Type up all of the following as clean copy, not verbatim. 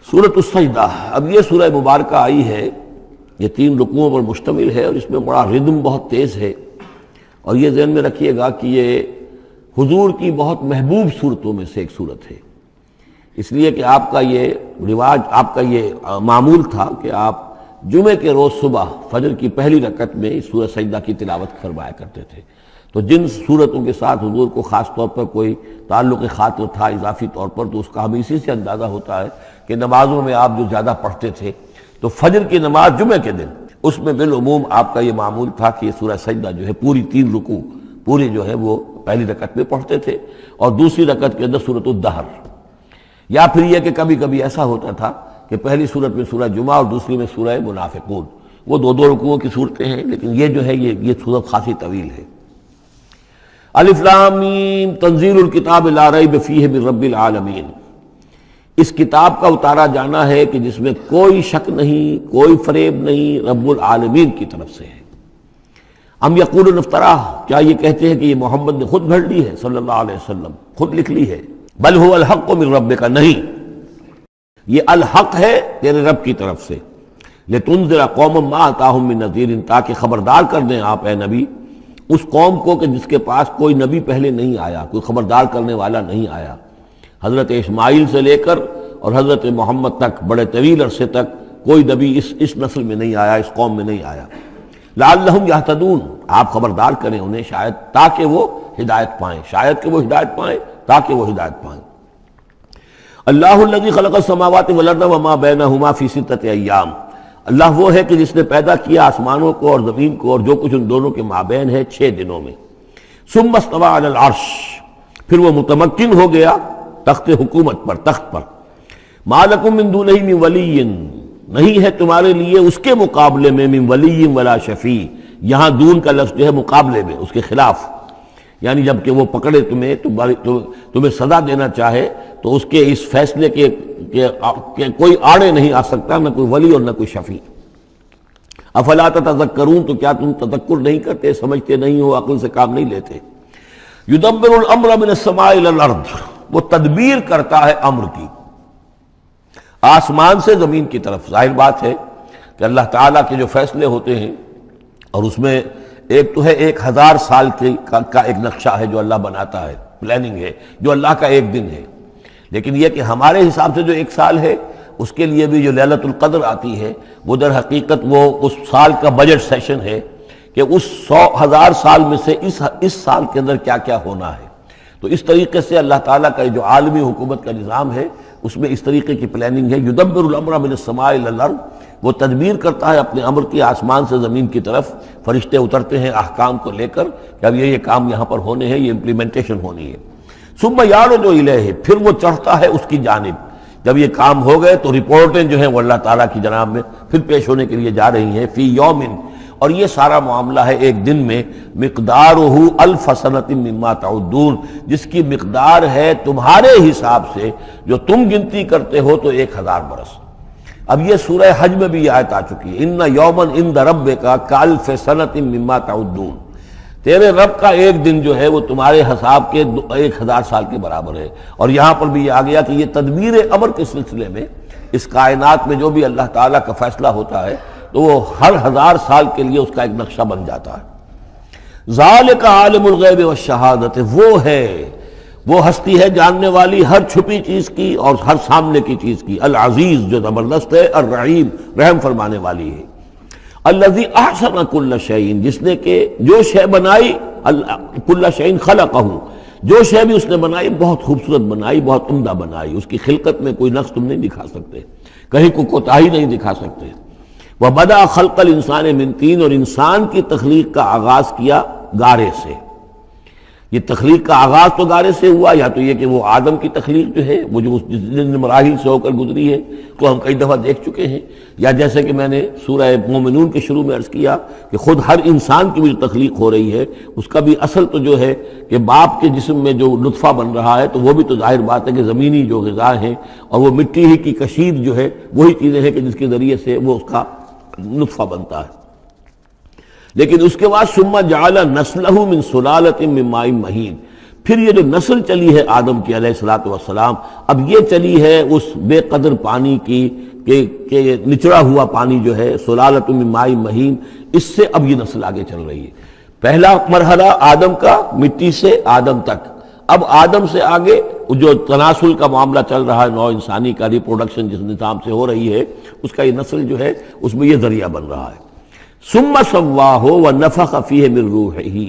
سورۃ السجدہ، اب یہ سورہ مبارکہ آئی ہے، یہ 3 رکوعوں پر مشتمل ہے اور اس میں بڑا ردم بہت تیز ہے، اور یہ ذہن میں رکھیے گا کہ یہ حضور کی بہت محبوب صورتوں میں سے ایک صورت ہے، اس لیے کہ آپ کا یہ رواج، آپ کا یہ معمول تھا کہ آپ جمعے کے روز صبح فجر کی پہلی رکعت میں اس سورہ سجدہ کی تلاوت فرمایا کرتے تھے۔ تو جن صورتوں کے ساتھ حضور کو خاص طور پر کوئی تعلق خاطر تھا اضافی طور پر، تو اس کا ہمیں اسی سے اندازہ ہوتا ہے کہ نمازوں میں آپ جو زیادہ پڑھتے تھے، تو فجر کی نماز جمعے کے دن اس میں بالعموم آپ کا یہ معمول تھا کہ یہ سورہ سجدہ جو ہے پوری 3 رکوع پوری جو ہے وہ پہلی رکعت میں پڑھتے تھے، اور دوسری رکعت کے اندر سورۃ الدہر، یا پھر یہ کہ کبھی کبھی ایسا ہوتا تھا کہ پہلی سورت میں سورہ جمعہ اور دوسری میں سورہ منافقون، وہ 2 رکوعوں کی صورتیں ہیں، لیکن یہ جو ہے یہ سورت خاصی طویل ہے۔ الف لام میم تنزیل الکتاب لا ریب فیہ من رب العالمین، اس کتاب کا اتارا جانا ہے کہ جس میں کوئی شک نہیں، کوئی فریب نہیں، رب العالمین کی طرف سے ہے۔ ام یقولون افتراہ، کیا یہ کہتے ہیں کہ یہ محمد نے خود گھڑ لی ہے صلی اللہ علیہ وسلم، خود لکھ لی ہے؟ بل هو الحق من ربک، نہیں، یہ الحق ہے تیرے رب کی طرف سے، لتنذر قوما ما اتاہم من نذیر، تاکہ خبردار کر دیں آپ اے نبی اس قوم کو کہ جس کے پاس کوئی نبی پہلے نہیں آیا، کوئی خبردار کرنے والا نہیں آیا۔ حضرت اسماعیل سے لے کر اور حضرت محمد تک بڑے طویل عرصے تک کوئی نبی اس نسل میں نہیں آیا، اس قوم میں نہیں آیا۔ لعلہم یہتدون، آپ خبردار کریں انہیں شاید تاکہ وہ ہدایت پائیں، شاید کہ وہ ہدایت پائیں، تاکہ وہ ہدایت پائیں۔ اللہ الذی خلق السماوات والارض وما بینہما فی 6 ایام، اللہ وہ ہے کہ جس نے پیدا کیا آسمانوں کو اور زمین کو اور جو کچھ ان دونوں کے مابین ہے 6 دنوں میں۔ ثم استوى علی العرش، پھر وہ متمکن ہو گیا تخت حکومت پر، تخت پر۔ ما لکم من دونہ من ولی، نہیں ہے تمہارے لیے اس کے مقابلے میں من ولی ولا شفیع، یہاں دون کا لفظ جو ہے مقابلے میں، اس کے خلاف، یعنی جب کہ وہ پکڑے تمہیں سزا دینا چاہے تو اس کے اس فیصلے کے کوئی آڑے نہیں آ سکتا، نہ کوئی ولی اور نہ کوئی شفیع۔ افلا تتذکرون، تو کیا تم تذکر نہیں کرتے، سمجھتے نہیں ہو، عقل سے کام نہیں لیتے؟ یدبر الامر من السماء الى الارض، وہ تدبیر کرتا ہے امر کی آسمان سے زمین کی طرف۔ ظاہر بات ہے کہ اللہ تعالیٰ کے جو فیصلے ہوتے ہیں، اور اس میں ایک تو ہے 1000 سال کا ایک نقشہ ہے جو اللہ بناتا ہے، پلاننگ ہے، جو اللہ کا ایک دن ہے، لیکن یہ کہ ہمارے حساب سے جو 1 سال ہے، اس کے لیے بھی جو لیلۃ القدر آتی ہے، وہ در حقیقت وہ اس سال کا بجٹ سیشن ہے کہ اس 1000 سال میں سے اس سال کے اندر کیا کیا ہونا ہے۔ تو اس طریقے سے اللہ تعالیٰ کا جو عالمی حکومت کا نظام ہے، اس میں اس طریقے کی پلاننگ ہے۔ یدبر الامر من السماء الى الارض، وہ تدبیر کرتا ہے اپنے امر کی آسمان سے زمین کی طرف، فرشتے اترتے ہیں احکام کو لے کر کہ اب یہ کام یہاں پر ہونے ہیں، یہ امپلیمنٹیشن ہونی ہے۔ ثم یعرج الیہ، پھر وہ چڑھتا ہے اس کی جانب، جب یہ کام ہو گئے تو رپورٹیں جو ہیں وہ اللہ تعالیٰ کی جناب میں پھر پیش ہونے کے لیے جا رہی ہیں۔ فی یوم، اور یہ سارا معاملہ ہے ایک دن میں، مقدارہ 1000 سنۃ مما تعدون، جس کی مقدار ہے تمہارے حساب سے جو تم گنتی کرتے ہو تو 1000 برس۔ اب یہ سورہ حج میں بھی یہ آیت آ چکی ہے، ان یوما عند ربک کالف سنۃ مما تعدون، تیرے رب کا ایک دن جو ہے وہ تمہارے حساب کے 1000 سال کے برابر ہے۔ اور یہاں پر بھی یہ آ گیا کہ یہ تدبیر امر کے سلسلے میں اس کائنات میں جو بھی اللہ تعالیٰ کا فیصلہ ہوتا ہے تو وہ ہر 1000 سال کے لیے اس کا ایک نقشہ بن جاتا ہے۔ ذالک عالم الغیب والشہادۃ، وہ ہے، وہ ہستی ہے جاننے والی ہر چھپی چیز کی اور ہر سامنے کی چیز کی، العزیز جو زبردست ہے، الرحیم رحم فرمانے والی ہے۔ الذی احسن کل شیء، جس نے کہ جو شے بنائی، کل شیء خلقہ، جو شے بھی اس نے بنائی بہت خوبصورت بنائی، بہت عمدہ بنائی، اس کی خلقت میں کوئی نقص تم نہیں دکھا سکتے، کہیں کوئی کوتاہی نہیں دکھا سکتے۔ وَبَدَأَ خَلْقَ الْإِنسَانِ مِنْ طِينٍ، اور انسان کی تخلیق کا آغاز کیا گارے سے۔ یہ تخلیق کا آغاز تو گارے سے ہوا، یا تو یہ کہ وہ آدم کی تخلیق جو ہے وہ جو جن مراحل سے ہو کر گزری ہے تو ہم کئی دفعہ دیکھ چکے ہیں، یا جیسے کہ میں نے سورہ مومنون کے شروع میں عرض کیا کہ خود ہر انسان کی بھی جو تخلیق ہو رہی ہے اس کا بھی اصل تو جو ہے کہ باپ کے جسم میں جو نطفہ بن رہا ہے تو وہ بھی تو ظاہر بات ہے کہ زمینی جو غذا ہیں اور وہ مٹی ہی کی کشید جو ہے وہی چیزیں ہیں کہ جس کے ذریعے سے وہ اس کا نطفہ بنتا ہے۔ لیکن اس کے بعد ثم جعل نسلہ من سلالۃ من ماء مہین، پھر یہ جو نسل چلی ہے آدم کی علیہ الصلوۃ والسلام، اب یہ چلی ہے اس بے قدر پانی کی کہ نچڑا ہوا پانی جو ہے سلالۃ من ماء مہین، اس سے اب یہ نسل آگے چل رہی ہے۔ پہلا مرحلہ آدم کا، مٹی سے آدم تک، اب آدم سے آگے جو تناسل کا معاملہ چل رہا ہے، نوع انسانی کا ریپروڈکشن جس نظام سے ہو رہی ہے، اس کا یہ نسل جو ہے اس میں یہ ذریعہ بن رہا ہے۔ ثم سواہ ونفخ فیہ من روحہ،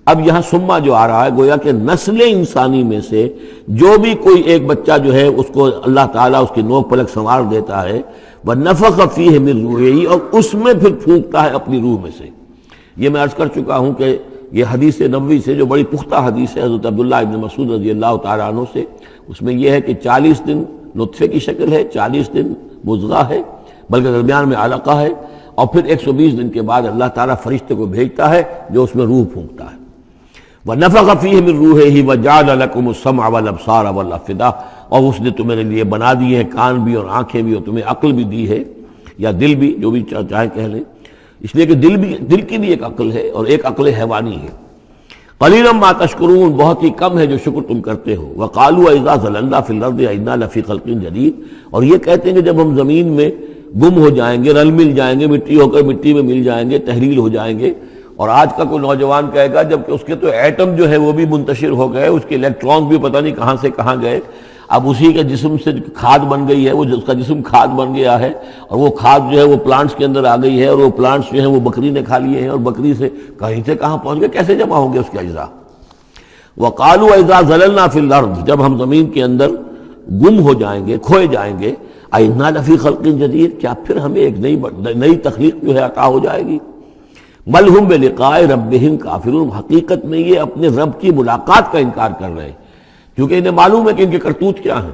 اب یہاں سما جو آ رہا ہے گویا کہ نسل انسانی میں سے جو بھی کوئی ایک بچہ جو ہے اس کو اللہ تعالیٰ اس کی نوک پلک سنوار دیتا ہے، وَنَفَخَ فِيهِ مِن رُوحِهِ، اور اس میں پھر پھونکتا ہے اپنی روح میں سے۔ یہ میں عرض کر چکا ہوں کہ یہ حدیث نبوی سے جو بڑی پختہ حدیث ہے حضرت عبداللہ ابن مسعود رضی اللہ تعالیٰ عنہ سے، اس میں یہ ہے کہ 40 دن نطفے کی شکل ہے، 40 دن مضغہ ہے، بلکہ درمیان میں علقہ ہے، اور پھر 120 دن کے بعد اللہ تعالیٰ فرشتے کو بھیجتا ہے جو اس میں روح پھونکتا ہے۔ وَنَفَخَ فِيهِ مِن رُوحِهِ وَجَعَلَ لَكُمُ السَّمْعَ وَالْأَبْصَارَ وَالْأَفْئِدَةَ، اور اس نے تمہارے لیے بنا دیے ہیں کان بھی اور آنکھیں بھی، اور تمہیں عقل بھی دی ہے، یا دل بھی، جو بھی چاہے کہہ لیں، اس لیے کہ دل کی بھی ایک عقل ہے اور ایک عقل حیوانی ہے۔ قَلِيلًا مَا تَشْكُرُونَ، بہت ہی کم ہے جو شکر تم کرتے ہو۔ وَقَالُوا أَإِذَا ضَلَلْنَا فِي الْأَرْضِ أَإِنَّا لَفِي خَلْقٍ جَدِيدٍ، اور یہ کہتے ہیں کہ جب ہم زمین میں گم ہو جائیں گے، رل مل جائیں گے، مٹی ہو کر مٹی میں مل جائیں گے، تحلیل ہو جائیں گے، اور آج کا کوئی نوجوان کہے گا جبکہ اس کے تو ایٹم جو ہے وہ بھی منتشر ہو گئے، اس کے الیکٹرون بھی پتہ نہیں کہاں سے کہاں گئے، اب اسی کے جسم سے کھاد بن گئی ہے، وہ اس کا جسم کھاد بن گیا ہے، اور وہ کھاد جو ہے وہ پلانٹس کے اندر آ گئی ہے، اور وہ پلانٹس جو ہیں وہ بکری نے کھا لیے ہیں، اور بکری سے کہیں سے کہاں پہنچ گئے، کیسے جمع ہوں گے اس کے اجزاء۔ وَقَالُوا إِذَا ضَلَلْنَا فِي الْأَرْضِ، جب ہم زمین کے اندر گم ہو جائیں گے، کھوئے جائیں گے، أَإِنَّا لَفِي خَلْقٍ جَدِيدٍ، کیا پھر ہمیں ایک نئی تخلیق جو ہے عطا ہو جائے گی۔ بل ہم بلقاء ربہم کافرون، حقیقت میں یہ اپنے رب کی ملاقات کا انکار کر رہے ہیں، کیونکہ انہیں معلوم ہے کہ ان کے کرتوت کیا ہیں۔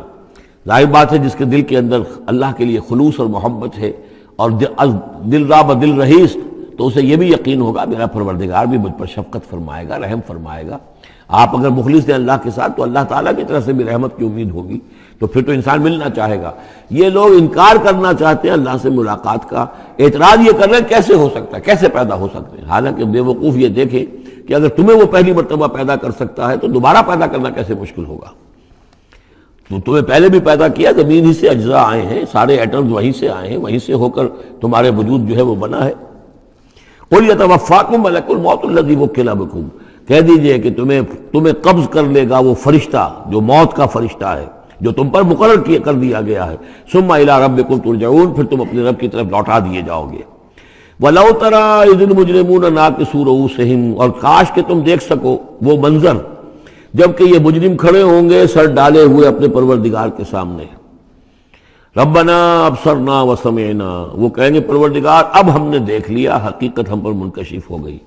ظاہر بات ہے جس کے دل کے اندر اللہ کے لیے خلوص اور محبت ہے، اور دل راب دل رہیس، تو اسے یہ بھی یقین ہوگا میرا پروردگار بھی مجھ پر شفقت فرمائے گا، رحم فرمائے گا۔ آپ اگر مخلص ہیں اللہ کے ساتھ تو اللہ تعالیٰ کی طرف سے بھی رحمت کی امید ہوگی، تو پھر تو انسان ملنا چاہے گا۔ یہ لوگ انکار کرنا چاہتے ہیں اللہ سے ملاقات کا، اعتراض یہ کر رہے ہیں کیسے ہو سکتا ہے، کیسے پیدا ہو سکتے ہیں، حالانکہ بے وقوف یہ دیکھیں کہ اگر تمہیں وہ پہلی مرتبہ پیدا کر سکتا ہے تو دوبارہ پیدا کرنا کیسے مشکل ہوگا۔ تو تمہیں پہلے بھی پیدا کیا، زمین ہی سے اجزاء آئے ہیں، سارے ایٹمز وہیں سے آئے ہیں، وہیں سے ہو کر تمہارے وجود جو ہے وہ بنا ہے۔ قُلْ يَتَوَفَّاكُم مَلَكُ الْمَوْتِ الَّذِي وُكِّلَ بِكُمْ، کہہ دیجئے کہ تمہیں قبض کر لے گا وہ فرشتہ جو موت کا فرشتہ ہے، جو تم پر مقرر کر دیا گیا ہے۔ ثُمَّ إِلَىٰ رَبِّكُمْ تُرْجَعُونَ، پھر تم اپنے رب کی طرف لوٹا دیے جاؤ گے۔ وَلَوْ تَرَىٰ إِذِ الْمُجْرِمُونَ نَاكِسُو رُءُوسِهِمْ، اور کاش کہ تم دیکھ سکو وہ منظر جبکہ یہ مجرم کھڑے ہوں گے سر ڈالے ہوئے اپنے پروردگار کے سامنے۔ ربنا ابصرنا وسمعنا، وہ کہیں گے پروردگار اب ہم نے دیکھ لیا، حقیقت ہم پر منکشف ہو گئی،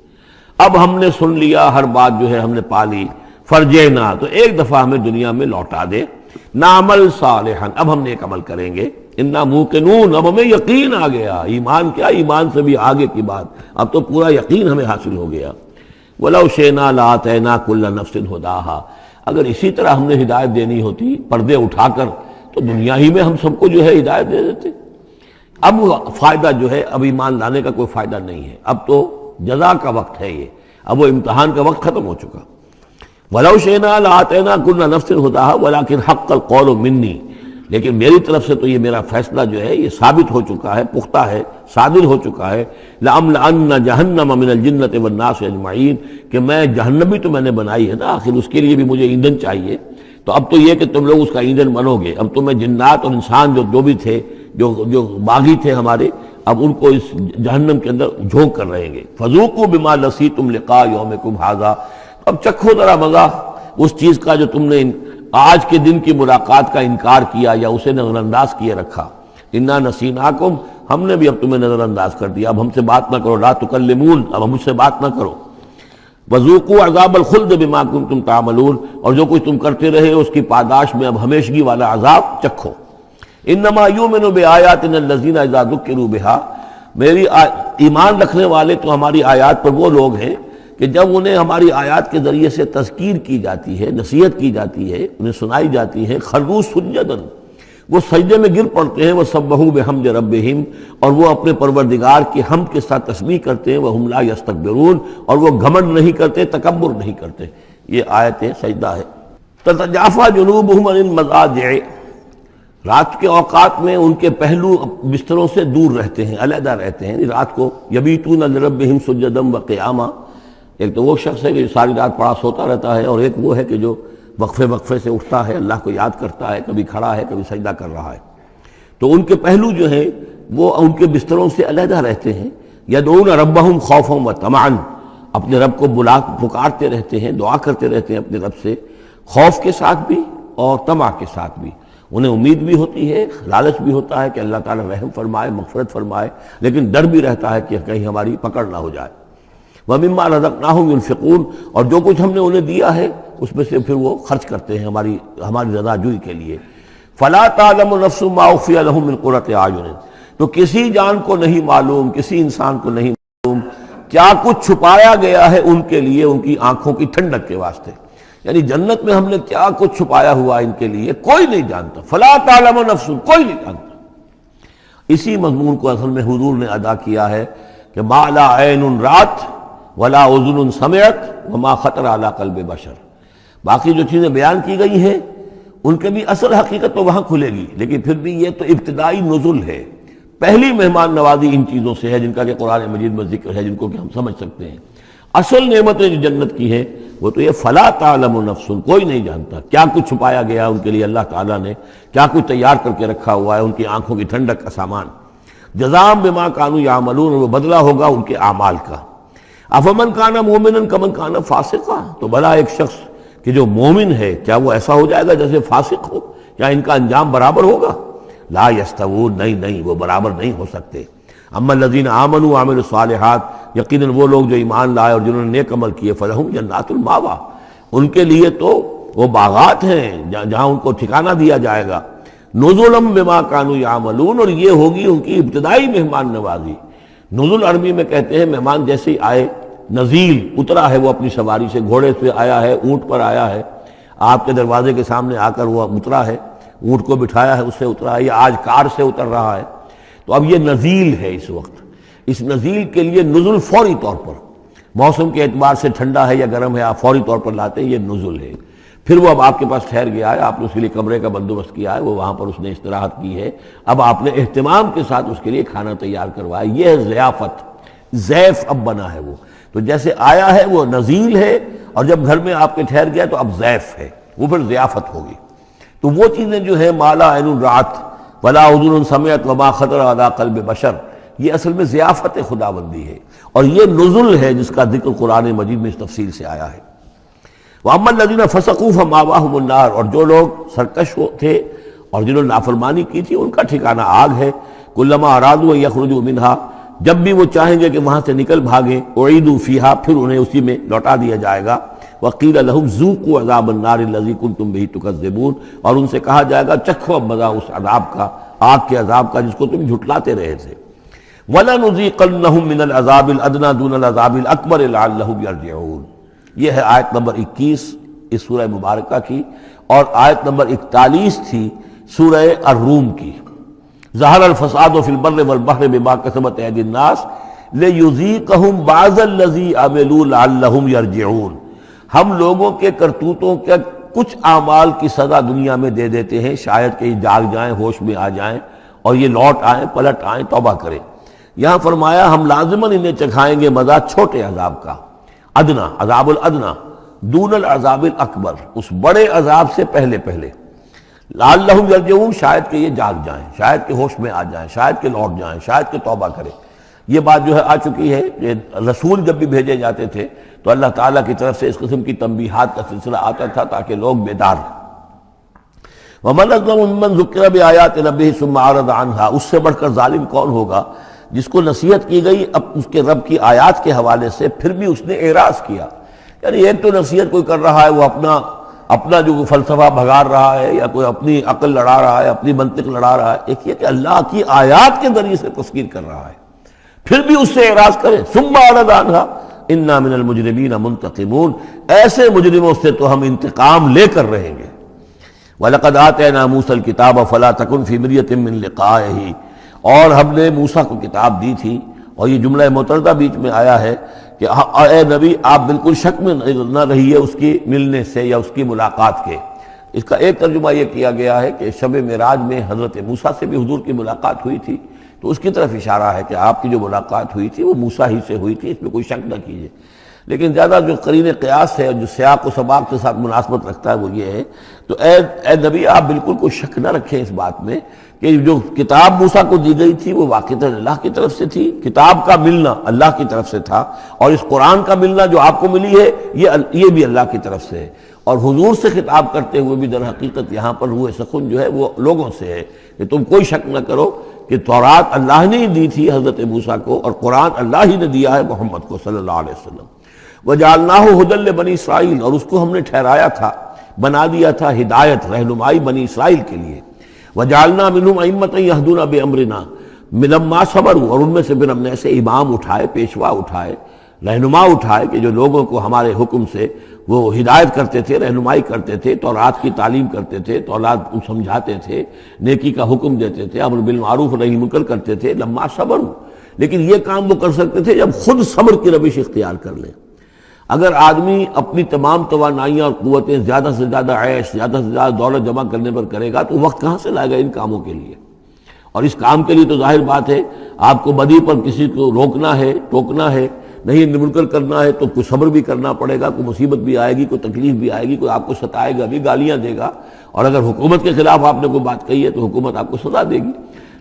اب ہم نے سن لیا، ہر بات جو ہے ہم نے پا لی۔ فرجعنا، تو ایک دفعہ ہمیں دنیا میں لوٹا دے، نعمل صالحا، اب ہم نیک عمل کریں گے، انا موقنون، اب ہمیں یقین آ گیا۔ ایمان کیا، ایمان سے بھی آگے کی بات، اب تو پورا یقین ہمیں حاصل ہو گیا۔ وَلَوْ شِئْنَا لَآتَيْنَا كُلَّ نَفْسٍ هُدَاهَا، اگر اسی طرح ہم نے ہدایت دینی ہوتی پردے اٹھا کر تو دنیا ہی میں ہم سب کو جو ہے ہدایت دے دیتے۔ اب فائدہ جو ہے، اب ایمان لانے کا کوئی فائدہ نہیں ہے، اب تو جزا کا وقت ہے، یہ اب وہ امتحان کا وقت ختم ہو چکا۔ وَلَوْ شِئْنَا لَآتَيْنَا كُلَّ نَفْسٍ هُدَاهَا وَلَكِنْ حَقَّ الْقَوْلُ مِنِّي، لیکن میری طرف سے تو یہ میرا فیصلہ جو ہے یہ ثابت ہو چکا ہے، پختہ ہے، صادر ہو چکا ہے۔ لَأَمْلَأَنَّ جَهَنَّمَ مِنَ الْجِنَّةِ وَالنَّاسِ أَجْمَعِينَ، کہ میں جہنم بھی تو میں نے بنائی ہے نا، آخر اس کے لیے بھی مجھے ایندھن چاہیے، تو اب تو یہ کہ تم لوگ اس کا ایندھن بنو گے، اب تو میں جنات اور انسان جو بھی تھے، جو باغی تھے ہمارے، اب ان کو اس جہنم کے اندر جھونک کر رہیں گے۔ فَذُوقُوا بِمَا نَسِيتُمْ لِقَاءَ يَوْمِكُمْ هَٰذَا، اب چکھو ذرا مزہ اس چیز کا جو تم نے آج کے دن کی ملاقات کا انکار کیا یا اسے نظر انداز کیے رکھا۔ انا نسیناکم، ہم نے بھی اب تمہیں نظر انداز کر دیا، اب ہم سے بات نہ کرو، لا تکلمون، اب ہم مجھ سے بات نہ کرو۔ وذوقوا عذاب الخلد بما کنتم تعملون، اور جو کچھ تم کرتے رہے اس کی پاداش میں اب ہمیشگی والا عذاب چکھو۔ انما یؤمن بآیاتنا الذین اذا ذکروا بها، میری ایمان رکھنے والے تو ہماری آیات پر وہ لوگ ہیں کہ جب انہیں ہماری آیات کے ذریعے سے تذکیر کی جاتی ہے، نصیحت کی جاتی ہے، انہیں سنائی جاتی ہے، خروا سجدا، وہ سجدے میں گر پڑتے ہیں، وہ سبحوا بحمد ربہم، اور وہ اپنے پروردگار کی حمد کے ساتھ تسبیح کرتے ہیں، وہم لا یستکبرون، اور وہ گھمنڈ نہیں کرتے، تکبر نہیں کرتے۔ یہ آیت سجدہ ہے۔ تتجافا جنوبہم عن المضاجع، رات کے اوقات میں ان کے پہلو بستروں سے دور رہتے ہیں، علیحدہ رہتے ہیں، رات کو یبیتون لربہم سجدا وقیاما۔ ایک تو وہ شخص ہے کہ ساری رات پڑا سوتا رہتا ہے، اور ایک وہ ہے کہ جو وقفے وقفے سے اٹھتا ہے، اللہ کو یاد کرتا ہے، کبھی کھڑا ہے کبھی سجدہ کر رہا ہے۔ تو ان کے پہلو جو ہیں وہ ان کے بستروں سے علیحدہ رہتے ہیں۔ یدعون ربہم خوفا وطمعا، اپنے رب کو پکارتے رہتے ہیں، دعا کرتے رہتے ہیں اپنے رب سے، خوف کے ساتھ بھی اور طمع کے ساتھ بھی۔ انہیں امید بھی ہوتی ہے، لالچ بھی ہوتا ہے کہ اللہ تعالیٰ رحم فرمائے، مغفرت فرمائے، لیکن ڈر بھی رہتا ہے کہ کہیں ہماری پکڑ نہ ہو جائے۔ وَمِمَّا رَزَقْنَاهُمْ يُنْفِقُونَ، اور جو کچھ ہم نے انہیں دیا ہے اس میں سے پھر وہ خرچ کرتے ہیں ہماری رضا جوئی کے لیے۔ فَلَا تَعْلَمُ نَفْسٌ مَّا أُخْفِيَ لَهُم مِّن قُرَّةِ أَعْيُنٍ، تو کسی جان کو نہیں معلوم، کسی انسان کو نہیں معلوم کیا کچھ چھپایا گیا ہے ان کے لیے ان کی آنکھوں کی ٹھنڈک کے واسطے، یعنی جنت میں ہم نے کیا کچھ چھپایا ہوا ان کے لیے کوئی نہیں جانتا۔ فَلَا تَعْلَمُ نَفْسٌ، کوئی نہیں جانتا۔ اسی مضمون کو اصل میں حضور نے ادا کیا ہے کہ مَا لَا عَيْنٌ رَأَتْ وَلَا أُذُنٌ سَمِعَتْ وَمَا خَطَرَ عَلَىٰ قَلْبِ بَشَرٍ، باقی جو چیزیں بیان کی گئی ہیں ان کے بھی اصل حقیقت تو وہاں کھلے گی، لیکن پھر بھی یہ تو ابتدائی نزل ہے، پہلی مہمان نوازی ان چیزوں سے ہے جن کا کہ قرآن مجید میں ذکر ہے، جن کو کہ ہم سمجھ سکتے ہیں۔ اصل نعمتیں جو جنت کی ہیں وہ تو یہ فلا تعلم نفس، کوئی نہیں جانتا کیا کچھ چھپایا گیا ان کے لیے، اللہ تعالیٰ نے کیا کچھ تیار کر کے رکھا ہوا ہے ان کی آنکھوں کی ٹھنڈک کا سامان۔ جزاء بما كانوا يعملون، وہ بدلہ ہوگا ان کے اعمال کا۔ افمن کان مومنا کمن کان فاسقا، تو بھلا ایک شخص کہ جو مومن ہے کیا وہ ایسا ہو جائے گا جیسے فاسق ہو؟ کیا ان کا انجام برابر ہوگا؟ لا یستوون، نہیں وہ برابر نہیں ہو سکتے۔ اما الذین آمنوا وعملوا الصالحات، یقیناً وہ لوگ جو ایمان لائے اور جنہوں نے نیک عمل کیے، فلہم جنات الماوا، ان کے لیے تو وہ باغات ہیں جہاں ان کو ٹھکانہ دیا جائے گا۔ نزلا بما كانوا يعملون، اور یہ ہوگی ان کی ابتدائی مہمان نوازی۔ نزل عربی میں کہتے ہیں مہمان جیسے ہی آئے، نزیل اترا ہے وہ اپنی سواری سے، گھوڑے پہ آیا ہے، اونٹ پر آیا ہے، آپ کے دروازے کے سامنے آ کر وہ اترا ہے، اونٹ کو بٹھایا ہے، اس سے اترا ہے، یا آج کار سے اتر رہا ہے، تو اب یہ نزیل ہے اس وقت۔ اس نزیل کے لیے نزل فوری طور پر، موسم کے اعتبار سے ٹھنڈا ہے یا گرم ہے، آپ فوری طور پر لاتے ہیں، یہ نزل ہے۔ پھر وہ اب آپ کے پاس ٹھہر گیا ہے، آپ نے اس کے لیے کمرے کا بندوبست کیا ہے، وہ وہاں پر اس نے استراحت کی ہے، اب آپ نے اہتمام کے ساتھ اس کے لیے کھانا تیار کروایا، یہ ہے ضیافت، ضیف اب بنا ہے وہ۔ تو جیسے آیا ہے وہ نزیل ہے، اور جب گھر میں آپ کے ٹھہر گیا تو اب ضیف ہے، وہ پھر ضیافت ہوگی۔ تو وہ چیزیں جو ہیں ما لا عین رأت ولا اذن سمعت وما خطر علی قلب بشر، یہ اصل میں ضیافت خداوندی ہے، اور یہ نزل ہے جس کا ذکر قرآن مجید میں اس تفصیل سے آیا ہے۔ وَأَمَّا الَّذِينَ فَسَقُوا فَمَأْوَاهُمُ النَّارُ، اور جو لوگ سرکش تھے اور جنہوں نے نافرمانی کی تھی ان کا ٹھکانہ آگ ہے۔ كُلَّمَا أَرَادُوا أَن يَخْرُجُوا مِنْهَا، جب بھی وہ چاہیں گے کہ وہاں سے نکل بھاگیں، اُعِیدُوا فِيهَا، پھر انہیں اسی میں لوٹا دیا جائے گا۔ وَقِيلَ لَهُمْ ذُوقُوا عَذَابَ النَّارِ الَّذِي كُنتُم بِهِ تُكَذِّبُونَ، اور ان سے کہا جائے گا چکھو اب مزہ اس عذاب کا، آگ کے عذاب کا جس کو تم جھٹلاتے رہے تھے۔ وَلَنُذِيقَنَّهُم مِّنَ الْعَذَابِ الْأَدْنَىٰ دُونَ الْعَذَابِ الْأَكْبَرِ لَعَلَّهُمْ يَرْجِعُونَ۔ یہ ہے آیت نمبر 21 اس سورہ مبارکہ کی، اور آیت نمبر 41 تھی سورہ الروم کی۔ ظہر الفساد فی البر والبحر بما کسبت ایدی الناس لیذیقہم بعض الذی عملوا لعلہم یرجعون، ہم لوگوں کے کرتوتوں کے کچھ اعمال کی سزا دنیا میں دے دیتے ہیں، شاید کہ یہ جاگ جائیں، ہوش میں آ جائیں اور یہ لوٹ آئیں، پلٹ آئیں، توبہ کریں۔ یہاں فرمایا ہم لازماً انہیں چکھائیں گے مزہ چھوٹے عذاب کا، ادنا، عذاب الادنا، دون العذاب الاکبر، اس بڑے عذاب سے پہلے لعلہم یرجعون، شاید کہ یہ جاگ جائیں، شاید کہ ہوش میں آ جائیں، شاید کہ لوٹ جائیں، شاید کہ توبہ کریں۔ یہ بات جو ہے آ چکی ہے کہ رسول جب بھی بھیجے جاتے تھے تو اللہ تعالیٰ کی طرف سے اس قسم کی تنبیہات کا سلسلہ آتا تھا تاکہ لوگ بیدار ہیں۔ وَمَنْ أَظْلَمُ مِمَّنْ ذُكِّرَ بِآيَاتِ رَبِّهِ ثُمَّ أَعْرَضَ عَنْهَا، اس سے بڑھ کر ظالم کون ہوگا جس کو نصیحت کی گئی اب اس کے رب کی آیات کے حوالے سے پھر بھی اس نے اعراض کیا۔ یعنی ایک تو نصیحت کوئی کر رہا ہے، وہ اپنا جو فلسفہ بھگار رہا ہے یا کوئی اپنی عقل لڑا رہا ہے، اپنی منطق لڑا رہا ہے، ایک یہ کہ اللہ کی آیات کے ذریعے سے تذکیر کر رہا ہے، پھر بھی اس سے اعراض کرے۔ ثم اعرض عنها انا من المجرمین منتقمون، ایسے مجرموں سے تو ہم انتقام لے کر رہیں گے۔ وَلَقَدْ آتَيْنَا مُوسَى الْكِتَابَ فَلَا تَكُنْ فِي مِرْيَةٍ مِّن لِقَائِهِ، اور ہم نے موسیٰ کو کتاب دی تھی، اور یہ جملہ متردہ بیچ میں آیا ہے کہ اے نبی آپ بالکل شک میں نہ رہیے اس کی ملنے سے یا اس کی ملاقات کے۔ اس کا ایک ترجمہ یہ کیا گیا ہے کہ شب معراج میں حضرت موسیٰ سے بھی حضور کی ملاقات ہوئی تھی، تو اس کی طرف اشارہ ہے کہ آپ کی جو ملاقات ہوئی تھی وہ موسیٰ ہی سے ہوئی تھی، اس میں کوئی شک نہ کیجیے۔ لیکن زیادہ جو قرین قیاس ہے اور جو سیاق و سباق کے ساتھ مناسبت رکھتا ہے وہ یہ ہے، تو اے نبی آپ بالکل کوئی شک نہ رکھیں اس بات میں کہ جو کتاب موسیٰ کو دی گئی تھی وہ واقعتاً اللہ کی طرف سے تھی، کتاب کا ملنا اللہ کی طرف سے تھا، اور اس قرآن کا ملنا جو آپ کو ملی ہے یہ بھی اللہ کی طرف سے ہے۔ اور حضور سے خطاب کرتے ہوئے بھی در حقیقت یہاں پر روح سخن جو ہے وہ لوگوں سے ہے کہ تم کوئی شک نہ کرو کہ تورات اللہ نے ہی دی تھی حضرت موسیٰ کو، اور قرآن اللہ ہی نے دیا ہے محمد کو صلی اللہ علیہ وسلم۔ وَجَعَلْنَاهُ هُدًى لِّبَنِي اسرائیل، اور اس کو ہم نے ٹھہرایا تھا، بنا دیا تھا ہدایت، رہنمائی بنی اسرائیل کے لیے۔ وَجَعَلْنَا مِنْهُمْ أَئِمَّةً يَهْدُونَ بِأَمْرِنَا لَمَّا صَبَرُوا، اور ان میں سے پھر ہم نے ایسے امام اٹھائے، پیشوا اٹھائے، رہنما اٹھائے کہ جو لوگوں کو ہمارے حکم سے وہ ہدایت کرتے تھے، رہنمائی کرتے تھے، تورات کی تعلیم کرتے تھے، تورات کو سمجھاتے تھے، نیکی کا حکم دیتے تھے، امر بالمعروف نہی منکر کرتے تھے، لما صبروا۔ لیکن یہ کام وہ کر سکتے تھے جب خود صبر کی روش اختیار کر لیں۔ اگر آدمی اپنی تمام توانائیاں اور قوتیں زیادہ سے زیادہ عیش، زیادہ سے زیادہ دولت جمع کرنے پر کرے گا تو وقت کہاں سے لائے گا ان کاموں کے لیے؟ اور اس کام کے لیے تو ظاہر بات ہے آپ کو بدی پر کسی کو روکنا ہے، ٹوکنا ہے، نہیں منکر کرنا ہے تو کوئی صبر بھی کرنا پڑے گا، کوئی مصیبت بھی آئے گی، کوئی تکلیف بھی آئے گی، کوئی آپ کو ستائے گا بھی، گالیاں دے گا، اور اگر حکومت کے خلاف آپ نے کوئی بات کہی ہے تو حکومت آپ کو سزا دے گی۔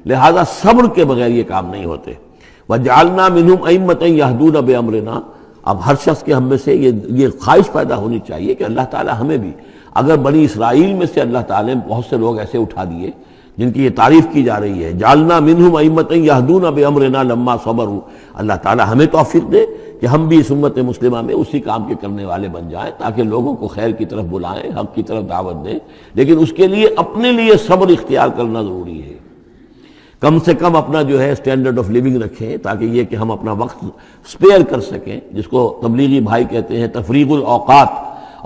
لہذا صبر کے بغیر یہ کام نہیں ہوتے۔ وَجَعَلْنَا مِنْهُمْ أَئِمَّةً يَهْدُونَ بِأَمْرِنَا، اب ہر شخص کے ہم میں سے یہ خواہش پیدا ہونی چاہیے کہ اللہ تعالیٰ ہمیں بھی، اگر بنی اسرائیل میں سے اللہ تعالیٰ نے بہت سے لوگ ایسے اٹھا دیے جن کی یہ تعریف کی جا رہی ہے، جعلنا منہم ائمۃ یہدون بامرنا لما صبروا، اللہ تعالیٰ ہمیں توفیق دے کہ ہم بھی اس امت مسلمہ میں اسی کام کے کرنے والے بن جائیں، تاکہ لوگوں کو خیر کی طرف بلائیں، حق کی طرف دعوت دیں، لیکن اس کے لیے اپنے لیے صبر اختیار کرنا ضروری ہے۔ کم سے کم اپنا جو ہے اسٹینڈرڈ آف لیونگ رکھیں، تاکہ یہ کہ ہم اپنا وقت سپیئر کر سکیں، جس کو تبلیغی بھائی کہتے ہیں تفریغ الاوقات،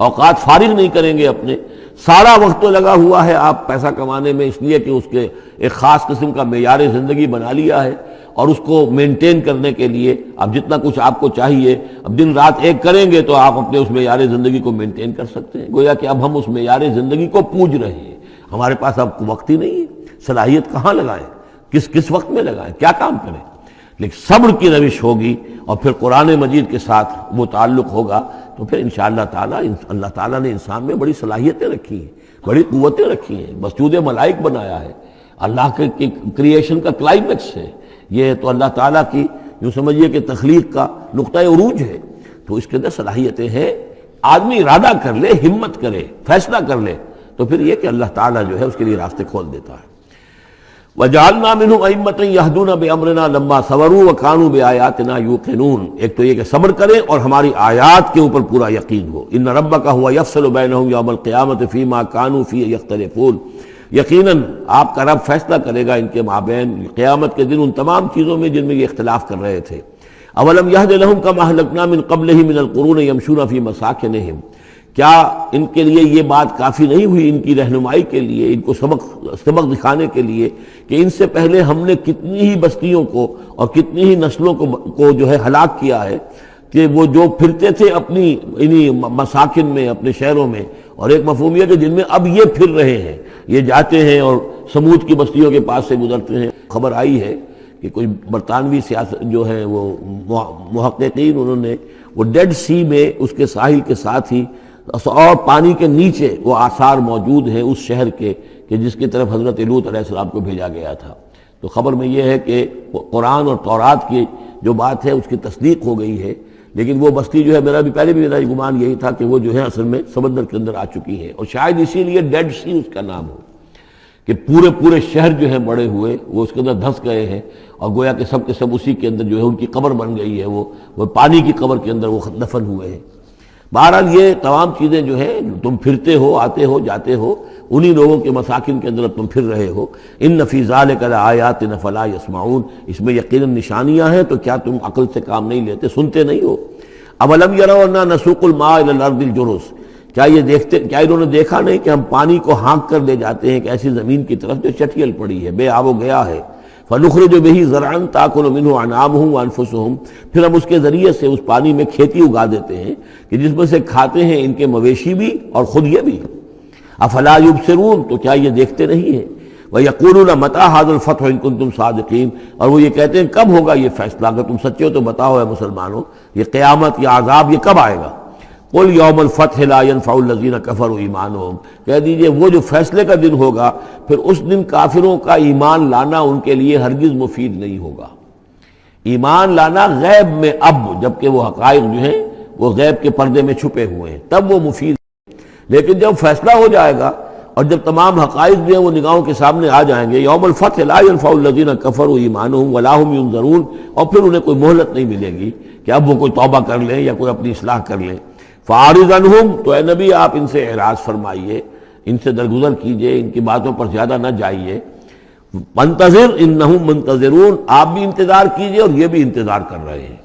اوقات فارغ نہیں کریں گے اپنے، سارا وقت تو لگا ہوا ہے آپ پیسہ کمانے میں، اس لیے کہ اس کے ایک خاص قسم کا معیار زندگی بنا لیا ہے، اور اس کو مینٹین کرنے کے لیے اب جتنا کچھ آپ کو چاہیے اب دن رات ایک کریں گے تو آپ اپنے اس معیار زندگی کو مینٹین کر سکتے ہیں۔ گویا کہ اب ہم اس معیار زندگی کو پوج رہے ہیں، ہمارے پاس اب وقت ہی نہیں ہے، صلاحیت کہاں لگائیں، کس وقت میں لگائیں، کیا کام کریں۔ لیکن صبر کی روش ہوگی اور پھر قرآن مجید کے ساتھ وہ تعلق ہوگا تو پھر انشاءاللہ تعالیٰ اللہ تعالیٰ نے انسان میں بڑی صلاحیتیں رکھی ہیں، بڑی قوتیں رکھی ہیں، مسجود ملائک بنایا ہے، اللہ کے کریشن کا کلائمیکس ہے یہ، تو اللہ تعالیٰ کی یوں سمجھیے کہ تخلیق کا نقطہ عروج ہے، تو اس کے اندر صلاحیتیں ہیں۔ آدمی ارادہ کر لے، ہمت کرے، فیصلہ کر لے تو پھر یہ کہ اللہ تعالیٰ جو ہے اس کے لیے راستے کھول دیتا ہے۔ وَجَعَلْنَا مِنْهُمْ أَئِمَّةً يَهْدُونَ بِأَمْرِنَا لَمَّا صَبَرُوا وَكَانُوا بِآيَاتِنَا يُوقِنُونَ، ایک تو یہ کہ صبر کریں اور ہماری آیات کے اوپر پورا یقین ہو۔ إِنَّ رَبَّكَ هُوَ يَفْصِلُ بَيْنَهُمْ يَوْمَ الْقِيَامَةِ فِيمَا كَانُوا فِيهِ يَخْتَلِفُونَ، یقیناً آپ کا رب فیصلہ کرے گا ان کے مابین قیامت کے دن ان تمام چیزوں میں جن میں یہ اختلاف کر رہے تھے۔ أَوَلَمْ يَهْدِ لَهُمْ كَمَا أَهْلَكْنَا مِنْ قَبْلِهِمْ مِنَ الْقُرُونِ يَمْشُونَ فِي مَسَاكِنِهِمْ، کیا ان کے لیے یہ بات کافی نہیں ہوئی، ان کی رہنمائی کے لیے، ان کو سبق دکھانے کے لیے کہ ان سے پہلے ہم نے کتنی ہی بستیوں کو اور کتنی ہی نسلوں کو جو ہے ہلاک کیا ہے، کہ وہ جو پھرتے تھے اپنی انہی مساکن میں، اپنے شہروں میں، اور ایک مفہوم یہ کہ جن میں اب یہ پھر رہے ہیں، یہ جاتے ہیں اور سمود کی بستیوں کے پاس سے گزرتے ہیں۔ خبر آئی ہے کہ کوئی برطانوی سیاست جو ہے وہ محققین، انہوں نے وہ ڈیڈ سی میں اس کے ساحل کے ساتھ ہی اور پانی کے نیچے وہ آثار موجود ہیں اس شہر کے کہ جس کی طرف حضرت لوط علیہ السلام کو بھیجا گیا تھا۔ تو خبر میں یہ ہے کہ قرآن اور تورات کی جو بات ہے اس کی تصدیق ہو گئی ہے، لیکن وہ بستی جو ہے میرا بھی گمان یہی تھا کہ وہ جو ہے اصل میں سمندر کے اندر آ چکی ہے، اور شاید اسی لیے ڈیڈ سی اس کا نام ہو کہ پورے شہر جو ہے بڑے ہوئے وہ اس کے اندر دھنس گئے ہیں، اور گویا کہ سب کے سب اسی کے اندر جو ہے ان کی قبر بن گئی ہے، وہ پانی کی قبر کے اندر وہ دفن ہوئے ہیں۔ بہرحال یہ تمام چیزیں جو ہے تم پھرتے ہو، آتے ہو، جاتے ہو، انہی لوگوں کے مساکن کے اندر تم پھر رہے ہو۔ ان فی ذلک لآیات فلا یسمعون، اس میں یقیناً نشانیاں ہیں تو کیا تم عقل سے کام نہیں لیتے، سنتے نہیں ہو۔ اولم یروا انا نسوق الماء الی الارض الجرز، کیا انہوں نے دیکھا نہیں کہ ہم پانی کو ہانک کر لے جاتے ہیں ایک ایسی زمین کی طرف جو چٹیل پڑی ہے، بے آب و گیا ہے۔ فنخرج به زرعا تاکل منه انعامهم وانفسهم، پھر ہم اس کے ذریعے سے اس پانی میں کھیتی اگا دیتے ہیں کہ جس میں سے کھاتے ہیں ان کے مویشی بھی اور خود یہ بھی۔ افلا یبصرون، تو کیا یہ دیکھتے نہیں ہیں؟ وَيَقُولُونَ مَتَىٰ هَٰذَا الْفَتْحُ إِن كُنتُمْ صَادِقِينَ، اور وہ یہ کہتے ہیں کب ہوگا یہ فیصلہ، اگر تم سچے ہو تو بتاؤ اے مسلمانوں، یہ قیامت یا عذاب یہ کب آئے گا؟ قُلْ يَوْمَ الْفَتْحِ لَا يَنفَعُ الَّذِينَ كَفَرُوا إِيمَانُهُم، کہہ دیجئے وہ جو فیصلے کا دن ہوگا پھر اس دن کافروں کا ایمان لانا ان کے لیے ہرگز مفید نہیں ہوگا۔ ایمان لانا غیب میں اب، جبکہ وہ حقائق جو ہیں وہ غیب کے پردے میں چھپے ہوئے ہیں، تب وہ مفید ہے، لیکن جب فیصلہ ہو جائے گا اور جب تمام حقائق جو ہیں وہ نگاہوں کے سامنے آ جائیں گے، یوم الفتح لا ينفع الذین کفروا ایمانہم ولا هم ینظرون، اور پھر انہیں کوئی مہلت نہیں ملے گی کہ اب وہ کوئی توبہ کر لیں یا کوئی اپنی اصلاح کر لیں۔ فاعرض عنہم، تو اے نبی آپ ان سے اعراض فرمائیے، ان سے درگزر کیجئے، ان کی باتوں پر زیادہ نہ جائیے۔ منتظر انہم منتظرون، آپ بھی انتظار کیجئے اور یہ بھی انتظار کر رہے ہیں۔